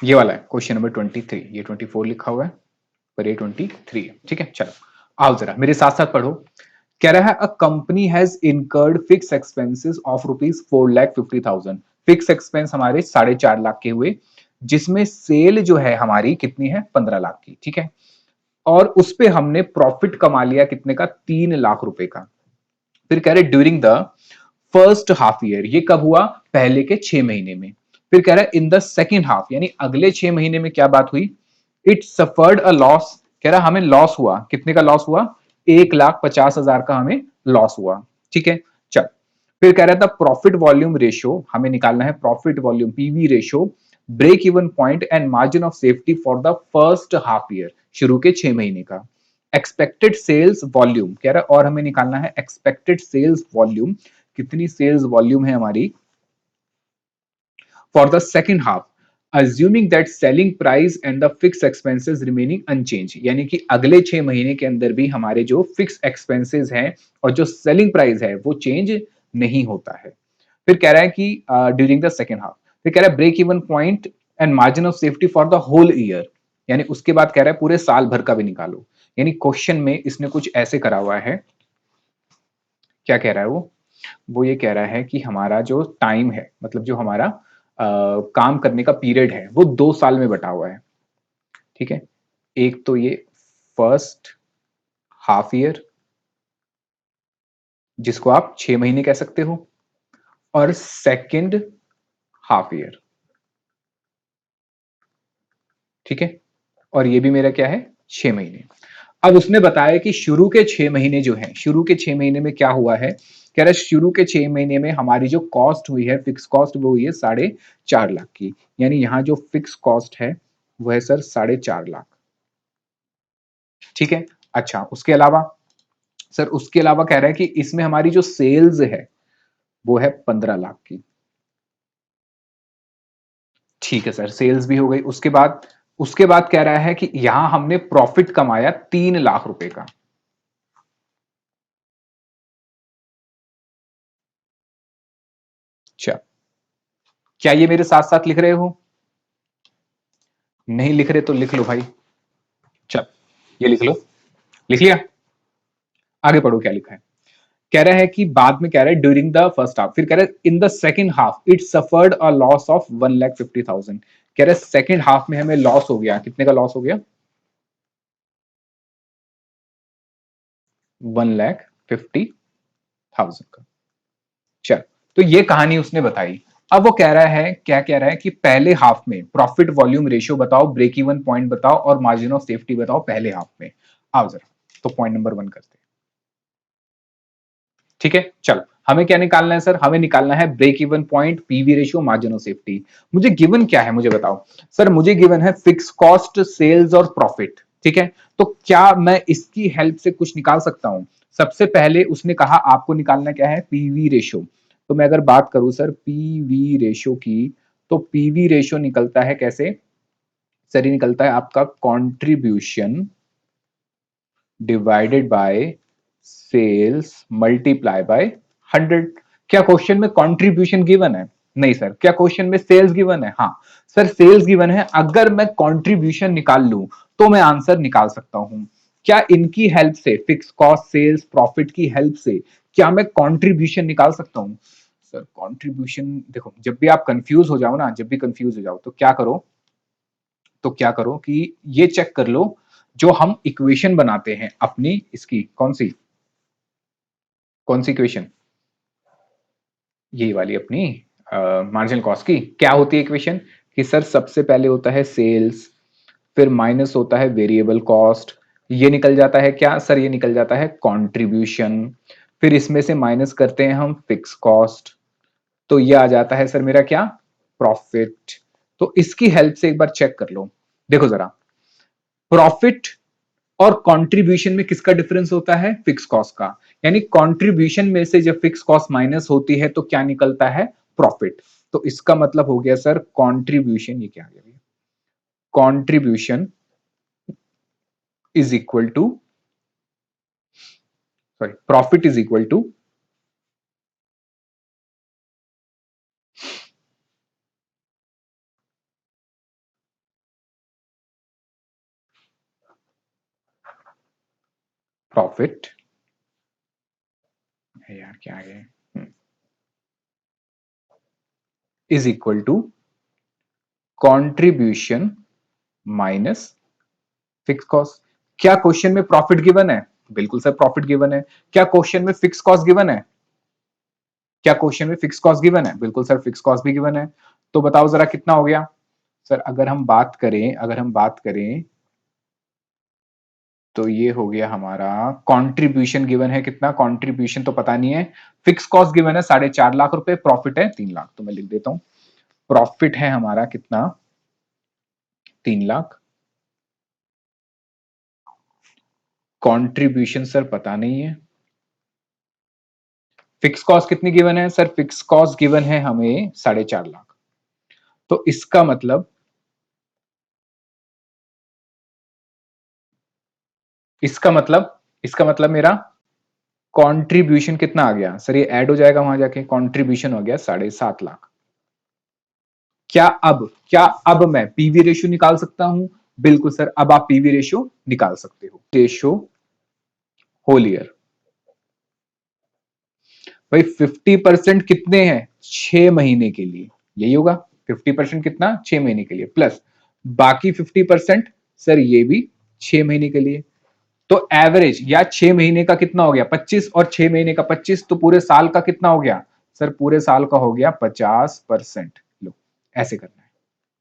ये वाला है क्वेश्चन नंबर 23, ये 24 लिखा हुआ है पर ये 23 है। ठीक है, चलो आओ जरा मेरे साथ साथ पढ़ो। कह रहा है a company has incurred fix expenses of ₹4,50,000। Fix expense हमारे 4.5 लाख के हुए, जिसमें सेल जो है हमारी कितनी है 15 लाख की। ठीक है, और उस पे हमने प्रॉफिट कमा लिया कितने का 3 लाख रुपए का। फिर कह रहे during the first half year, ये कब हुआ पहले के 6 महीने में। फिर कह रहा है इन द सेकेंड हाफ यानी अगले 6 महीने में क्या बात हुई, इट सफर्ड अ लॉस। कह रहा हमें लॉस हुआ, कितने का लॉस हुआ 1,50,000 का हमें लॉस हुआ। ठीक है, चल फिर कह रहा था प्रॉफिट वॉल्यूम रेशियो हमें निकालना है, profit volume PV ratio, break even point and margin of safety for the first half year, शुरू के 6 महीने का। एक्सपेक्टेड सेल्स वॉल्यूम कह रहा है और हमें निकालना है एक्सपेक्टेड सेल्स वॉल्यूम, कितनी सेल्स वॉल्यूम है हमारी for the second half, assuming that selling price and the fixed expenses remaining unchanged, यानी कि अगले 6 महीने के अंदर भी हमारे जो फिक्स एक्सपेंसेस हैं और जो सेलिंग प्राइस है वो चेंज नहीं होता है। फिर कह रहा है कि ड्यूरिंग द सेकेंड हाफ, फिर कह रहा है break even point and margin of safety for the whole year, यानी उसके बाद कह रहा है पूरे साल भर का भी निकालो। यानी क्वेश्चन में इसने कुछ ऐसे करा हुआ है, क्या कह रहा है वो ये कह रहा है कि हमारा जो टाइम है मतलब जो हमारा काम करने का पीरियड है वो 2 साल में बटा हुआ है। ठीक है, एक तो ये फर्स्ट हाफ ईयर जिसको आप 6 महीने कह सकते हो, और सेकंड हाफ ईयर। ठीक है, और ये भी मेरा क्या है 6 महीने। अब उसने बताया कि शुरू के 6 महीने जो है, शुरू के 6 महीने में क्या हुआ है, कह रहा है शुरू के 6 महीने में हमारी जो कॉस्ट हुई है फिक्स कॉस्ट वो हुई है 4.5 लाख की। यानी यहाँ जो फिक्स कॉस्ट है वो है सर 4.5 लाख। ठीक है, अच्छा उसके अलावा सर, उसके अलावा कह रहा है कि इसमें हमारी जो सेल्स है वो है 15 लाख की। ठीक है सर, सेल्स भी हो गई। उसके बाद कह रहा है कि यहां हमने प्रॉफिट कमाया 3 लाख रुपए का। अच्छा, क्या ये मेरे साथ साथ लिख रहे हो? नहीं लिख रहे तो लिख लो भाई। चल ये लिख लो, लिख लिया? आगे पढ़ो क्या लिखा है। कह रहा है कि बाद में कह रहा है ड्यूरिंग द फर्स्ट हाफ, फिर कह रहा है in the second half it suffered a loss of 1,50,000। कह रहा है सेकंड हाफ में हमें लॉस हो गया, कितने का लॉस हो गया 1,50,000 का। चल, तो ये कहानी उसने बताई। अब वो कह रहा है, क्या कह रहा है कि पहले हाफ में प्रॉफिट वॉल्यूम रेशियो बताओ, ब्रेक इवन पॉइंट बताओ और मार्जिन ऑफ सेफ्टी बताओ पहले हाफ में। आओ जरा, तो पॉइंट नंबर 1 करते हैं। ठीक है, चलो हमें क्या निकालना है सर, हमें निकालना है break even point, PV ratio, margin of safety. मुझे गिवन क्या है मुझे बताओ। सर मुझे गिवन है फिक्स कॉस्ट, सेल्स और प्रॉफिट। ठीक है, तो क्या मैं इसकी हेल्प से कुछ निकाल सकता हूं? सबसे पहले उसने कहा आपको निकालना क्या है पीवी रेशियो। तो मैं अगर बात करूं सर पीवी रेशियो की, तो पीवी रेशियो निकलता है कैसे सर, ये निकलता है आपका contribution divided by sales multiply by 100। क्या क्वेश्चन में कंट्रीब्यूशन गिवन है? नहीं सर। क्या क्वेश्चन में सेल्स गिवन है? हाँ सर, सेल्स गिवन है। अगर मैं कंट्रीब्यूशन निकाल लूं तो मैं आंसर निकाल सकता हूं। क्या इनकी हेल्प से, फिक्स कॉस्ट, सेल्स, प्रॉफिट की हेल्प से क्या मैं कंट्रीब्यूशन निकाल सकता हूं? सर कंट्रीब्यूशन देखो, जब भी आप कंफ्यूज हो जाओ ना, जब भी कंफ्यूज हो जाओ तो क्या करो, तो क्या करो कि ये चेक कर लो, जो हम इक्वेशन बनाते हैं अपनी, इसकी कौन सी इक्वेशन, ये वाली अपनी मार्जिनल कॉस्ट की, क्या होती है इक्वेशन कि सर सबसे पहले होता है सेल्स, फिर माइनस होता है वेरिएबल कॉस्ट, ये निकल जाता है क्या सर, ये निकल जाता है कंट्रीब्यूशन, फिर इसमें से माइनस करते हैं हम फिक्स कॉस्ट, तो ये आ जाता है सर मेरा क्या प्रॉफिट। तो इसकी हेल्प से एक बार चेक कर लो, देखो जरा, प्रॉफिट और कंट्रीब्यूशन में किसका डिफरेंस होता है, फिक्स कॉस्ट का। यानी कंट्रीब्यूशन में से जब फिक्स कॉस्ट माइनस होती है तो क्या निकलता है प्रॉफिट। तो इसका मतलब हो गया सर कंट्रीब्यूशन, ये क्या आ गया, contribution is equal to, sorry, profit is equal to profit यार क्या आ गया is equal to contribution minus fix cost. क्या क्वेश्चन में प्रॉफिट गिवन है? बिल्कुल सर प्रॉफिट गिवन है। क्या क्वेश्चन में फिक्स कॉस्ट गिवन है? क्या क्वेश्चन में फिक्स कॉस्ट गिवन है? बिल्कुल सर फिक्स कॉस्ट भी गिवन है। तो बताओ जरा कितना हो गया सर? अगर हम बात करें तो ये हो गया हमारा कंट्रीब्यूशन गिवन है कितना? कंट्रीब्यूशन तो पता नहीं है। फिक्स कॉस्ट गिवन है 4.5 लाख रुपए, प्रॉफिट है 3 लाख। तो मैं लिख देता हूं प्रॉफिट है हमारा कितना? 3 लाख। कंट्रीब्यूशन सर पता नहीं है। फिक्स कॉस्ट कितनी गिवन है सर? फिक्स कॉस्ट गिवन है हमें 4.5 लाख। तो इसका मतलब मेरा कंट्रीब्यूशन कितना आ गया सर? ये ऐड हो जाएगा वहां जाके, कंट्रीब्यूशन हो गया 7.5 लाख। क्या अब मैं पीवी रेशियो निकाल सकता हूं? बिल्कुल सर, अब आप पीवी रेशियो निकाल सकते हो। रेशियो होल ईयर भाई 50% कितने हैं? 6 महीने के लिए, यही होगा। 50% कितना? 6 महीने के लिए, प्लस बाकी 50% सर ये भी 6 महीने के लिए। तो एवरेज या 6 महीने का कितना हो गया? 25, और 6 महीने का 25, तो पूरे साल का कितना हो गया सर? पूरे साल का हो गया 50%। लो ऐसे करना है,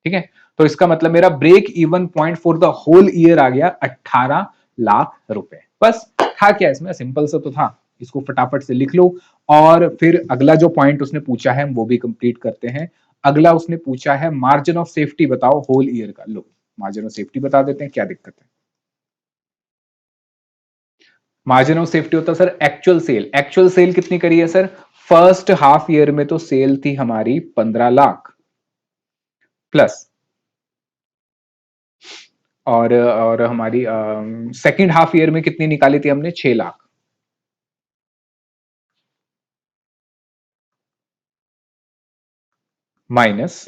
ठीक है। तो इसका मतलब मेरा break even point for the whole year आ गया 18 लाख रुपए। बस था क्या इसमें? सिंपल सा तो था। इसको फटाफट से लिख लो। और फिर अगला जो पॉइंट उसने पूछा है वो भी कंप्लीट करते हैं। अगला उसने पूछा है मार्जिन ऑफ सेफ्टी बताओ होल ईयर का। लो मार्जिन ऑफ सेफ्टी बता देते हैं, क्या दिक्कत है। मार्जिन ऑफ सेफ्टी होता है sir actual sale. Actual sale कितनी करी है सर? फर्स्ट हाफ ईयर में तो सेल थी हमारी 15 लाख, प्लस और हमारी सेकंड हाफ ईयर में कितनी निकाली थी हमने? 6 lakh, minus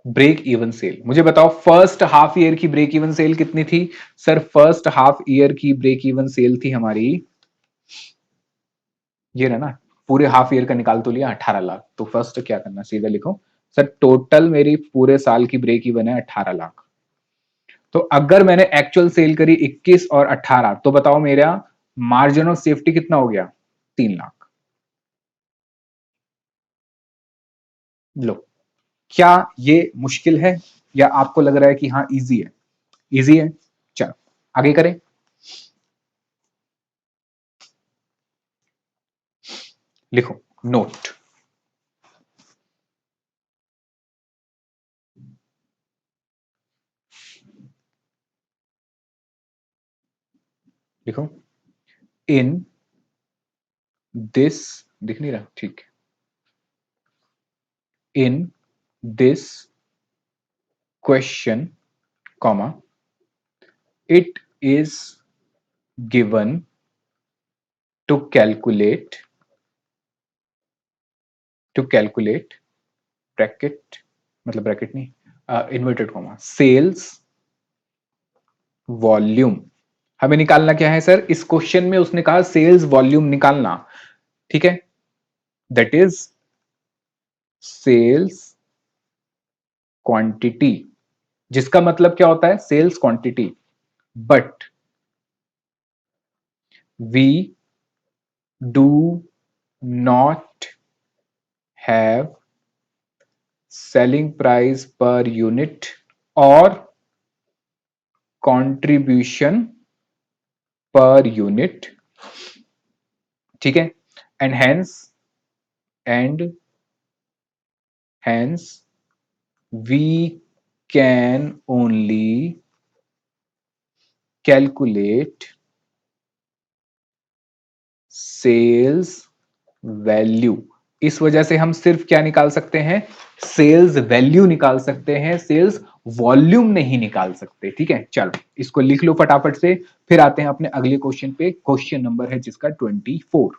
break even sale. मुझे बताओ फर्स्ट हाफ ईयर की ब्रेक इवन सेल कितनी थी सर? फर्स्ट हाफ ईयर की ब्रेक इवन सेल थी हमारी, ये रहा ना, पूरे हाफ ईयर का निकाल तो लिया 18 लाख। तो फर्स्ट क्या करना, सीधा लिखो सर टोटल मेरी पूरे साल की ब्रेक इवन है 18 लाख। तो अगर मैंने एक्चुअल सेल करी 21 और 18, तो बताओ मेरा मार्जिन ऑफ सेफ्टी कितना हो गया? 3 लाख। लो क्या ये मुश्किल है या आपको लग रहा है कि हाँ इजी है? इजी है। चलो आगे करें। लिखो नोट। लिखो इन दिस, दिख नहीं रहा? ठीक है। In this question comma it is given to calculate bracket, मतलब ब्रैकेट नहीं, इन्वर्टेड कॉमा, सेल्स वॉल्यूम। हमें निकालना क्या है सर? इस क्वेश्चन में उसने कहा सेल्स वॉल्यूम निकालना, ठीक है। दैट इज सेल्स क्वांटिटी, जिसका मतलब क्या होता है? Sales quantity. But we do not have selling price per unit और कंट्रीब्यूशन पर यूनिट, ठीक है। And and hence we can only calculate sales value. इस वजह से हम सिर्फ क्या निकाल सकते हैं? सेल्स वैल्यू निकाल सकते हैं, सेल्स वॉल्यूम नहीं निकाल सकते, ठीक है। चलो इसको लिख लो फटाफट से, फिर आते हैं अपने अगले क्वेश्चन पे। क्वेश्चन नंबर है जिसका 24।